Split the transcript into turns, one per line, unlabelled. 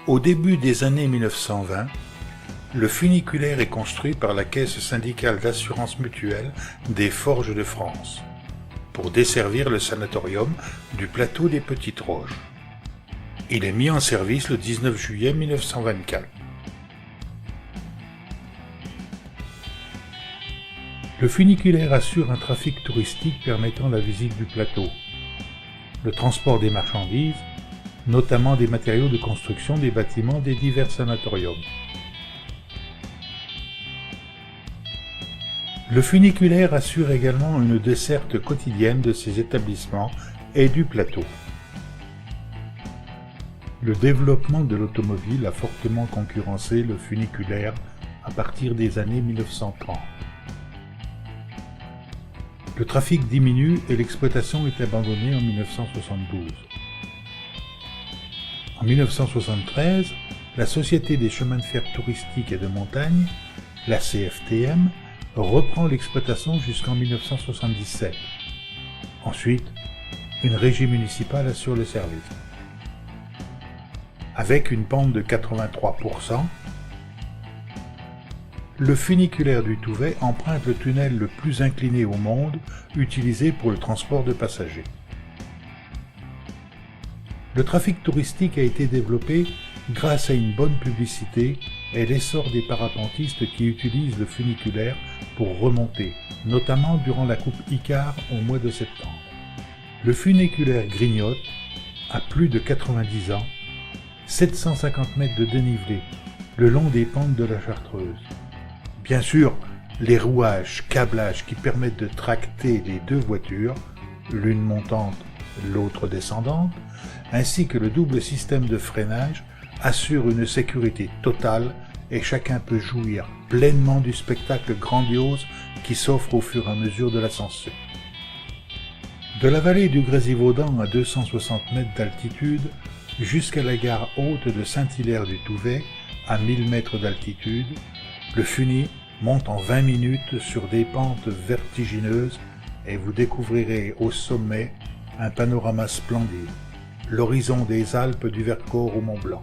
Au début des années 1920, le funiculaire est construit par la Caisse syndicale d'assurance mutuelle des Forges de France pour desservir le sanatorium du plateau des Petites Roches. Il est mis en service le 19 juillet 1924. Le funiculaire assure un trafic touristique permettant la visite du plateau, le transport des marchandises, notamment des matériaux de construction des bâtiments des divers sanatoriums. Le funiculaire assure également une desserte quotidienne de ces établissements et du plateau. Le développement de l'automobile a fortement concurrencé le funiculaire à partir des années 1930. Le trafic diminue et l'exploitation est abandonnée en 1972. En 1973, la Société des chemins de fer touristiques et de montagne, la CFTM, reprend l'exploitation jusqu'en 1977. Ensuite, une régie municipale assure le service. Avec une pente de 83%, le funiculaire du Touvet emprunte le tunnel le plus incliné au monde utilisé pour le transport de passagers. Le trafic touristique a été développé grâce à une bonne publicité et l'essor des parapentistes qui utilisent le funiculaire pour remonter, notamment durant la coupe Icare au mois de septembre. Le funiculaire grignote, à plus de 90 ans, 750 mètres de dénivelé le long des pentes de la Chartreuse. Bien sûr, les rouages, câblages qui permettent de tracter les deux voitures, l'une montante, l'autre descendante, ainsi que le double système de freinage assurent une sécurité totale et chacun peut jouir pleinement du spectacle grandiose qui s'offre au fur et à mesure de l'ascension. De la vallée du Grésivaudan à 260 mètres d'altitude jusqu'à la gare haute de Saint-Hilaire-du-Touvet à 1000 mètres d'altitude, le funi monte en 20 minutes sur des pentes vertigineuses et vous découvrirez au sommet un panorama splendide, l'horizon des Alpes du Vercors au Mont Blanc.